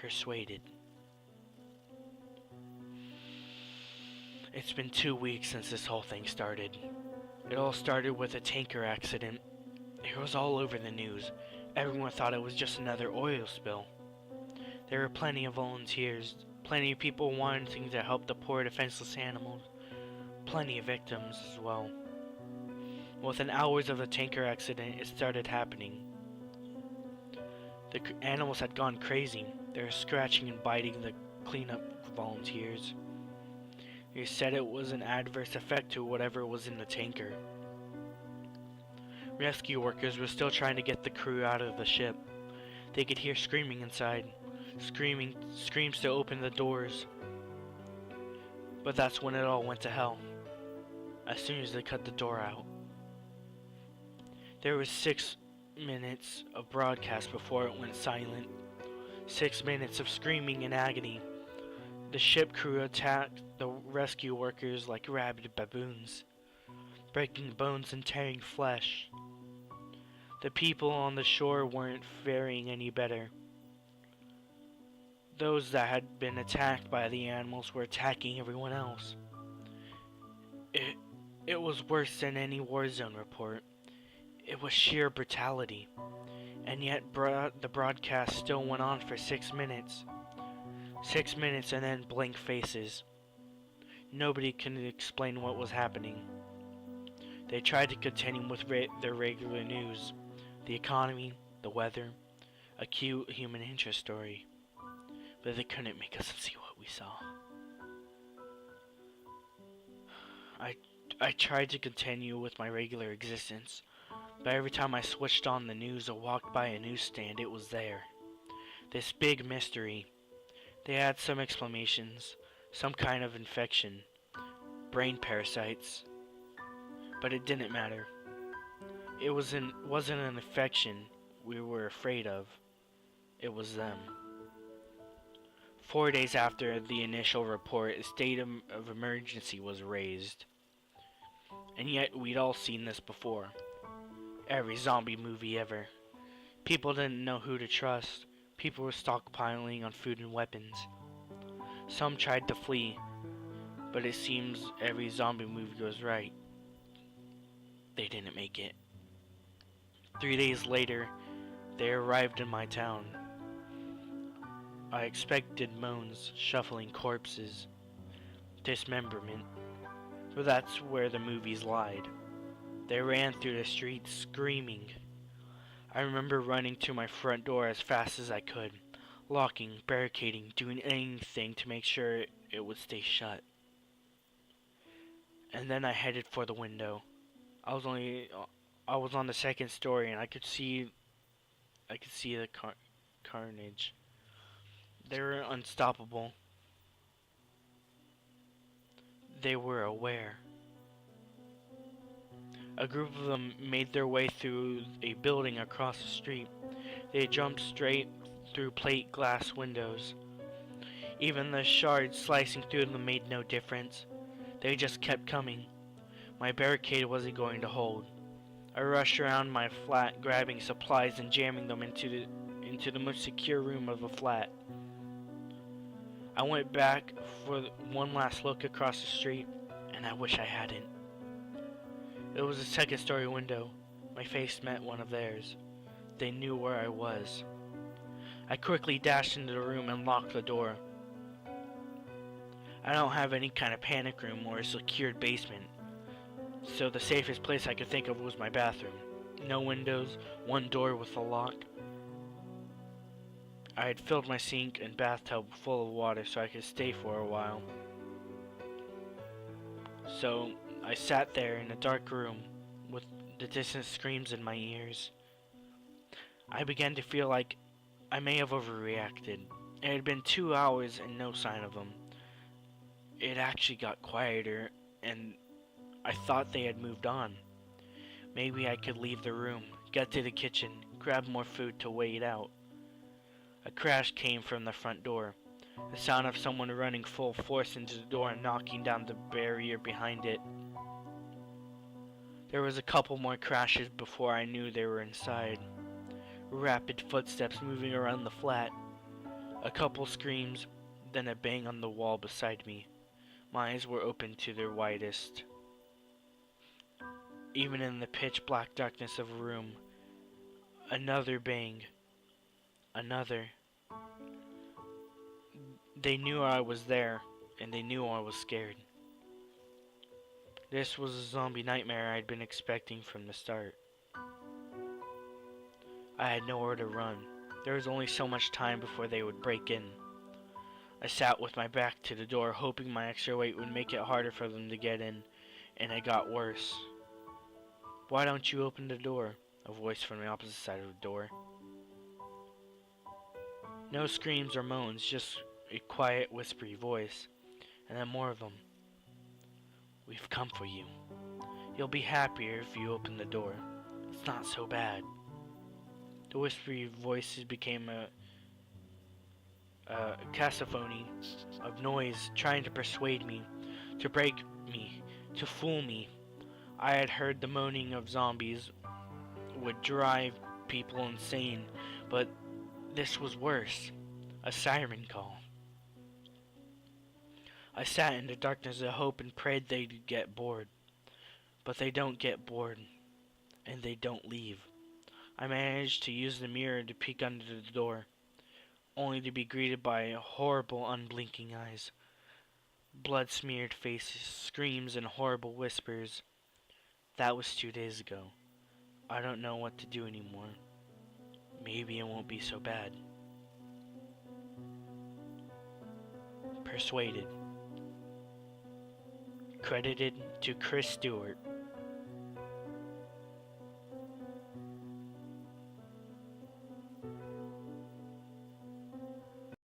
Persuaded. It's been 2 weeks since this whole thing started. It all started with a tanker accident. It was all over the news. Everyone thought it was just another oil spill. There were plenty of volunteers, plenty of people wanting to help the poor defenseless animals, plenty of victims as well. Within hours of the tanker accident, it started happening. The animals had gone crazy. They were scratching and biting the cleanup volunteers. They said it was an adverse effect to whatever was in the tanker. Rescue workers were still trying to get the crew out of the ship. They could hear screaming inside, screams to open the doors. But that's when it all went to hell, as soon as they cut the door out. There was 6 minutes of broadcast before it went silent. 6 minutes of screaming and agony. The ship crew attacked the rescue workers like rabid baboons, breaking bones and tearing flesh. The people on the shore weren't faring any better. Those that had been attacked by the animals were attacking everyone else. It was worse than any war zone report. It was sheer brutality. And yet the broadcast still went on for 6 minutes. 6 minutes and then blank faces. Nobody could explain what was happening. They tried to continue with their regular news. The economy, the weather, a cute human interest story. But they couldn't make us see what we saw. I tried to continue with my regular existence, but every time I switched on the news or walked by a newsstand, it was there. This big mystery. They had some explanations, some kind of infection, brain parasites, but it didn't matter. It wasn't an infection we were afraid of. It was them. 4 days after the initial report, a state of emergency was raised. And yet we'd all seen this before. Every zombie movie ever. People didn't know who to trust. People were stockpiling on food and weapons. Some tried to flee, but it seems every zombie movie goes right. They didn't make it. 3 days later, they arrived in my town. I expected moans, shuffling corpses, dismemberment, but that's where the movies lied. They ran through the streets screaming. I remember running to my front door as fast as I could, locking, barricading, doing anything to make sure it would stay shut. And then I headed for the window. I was on the second story and I could see the carnage. They were unstoppable. They were aware. A group of them made their way through a building across the street. They jumped straight through plate glass windows. Even the shards slicing through them made no difference. They just kept coming. My barricade wasn't going to hold. I rushed around my flat, grabbing supplies and jamming them into the most secure room of the flat. I went back for one last look across the street, and I wish I hadn't. It was a second-story window. My face met one of theirs. They knew where I was. I quickly dashed into the room and locked the door. I don't have any kind of panic room or a secured basement, so the safest place I could think of was my bathroom. No windows, one door with a lock. I had filled my sink and bathtub full of water so I could stay for a while. So I sat there in a dark room with the distant screams in my ears. I began to feel like I may have overreacted. It had been 2 hours and no sign of them. It actually got quieter and I thought they had moved on. Maybe I could leave the room, get to the kitchen, grab more food to wait out. A crash came from the front door. The sound of someone running full force into the door and knocking down the barrier behind it. There was a couple more crashes before I knew they were inside. Rapid footsteps moving around the flat. A couple screams, then a bang on the wall beside me. My eyes were open to their widest. Even in the pitch black darkness of a room, another bang. Another. They knew I was there, and they knew I was scared. This was a zombie nightmare I'd been expecting from the start. I had nowhere to run. There was only so much time before they would break in. I sat with my back to the door, hoping my extra weight would make it harder for them to get in, and it got worse. "Why don't you open the door?" A voice from the opposite side of the door. No screams or moans, just a quiet, whispery voice, and then more of them. "We've come for you. You'll be happier if you open the door. It's not so bad." The whispery voices became a cacophony of noise, trying to persuade me, to break me, to fool me. I had heard the moaning of zombies would drive people insane, but this was worse. A siren call. I sat in the darkness of hope and prayed they'd get bored. But they don't get bored, and they don't leave. I managed to use the mirror to peek under the door, only to be greeted by horrible unblinking eyes, blood-smeared faces, screams, and horrible whispers. That was 2 days ago. I don't know what to do anymore. Maybe it won't be so bad. Persuaded. Credited to Stewert.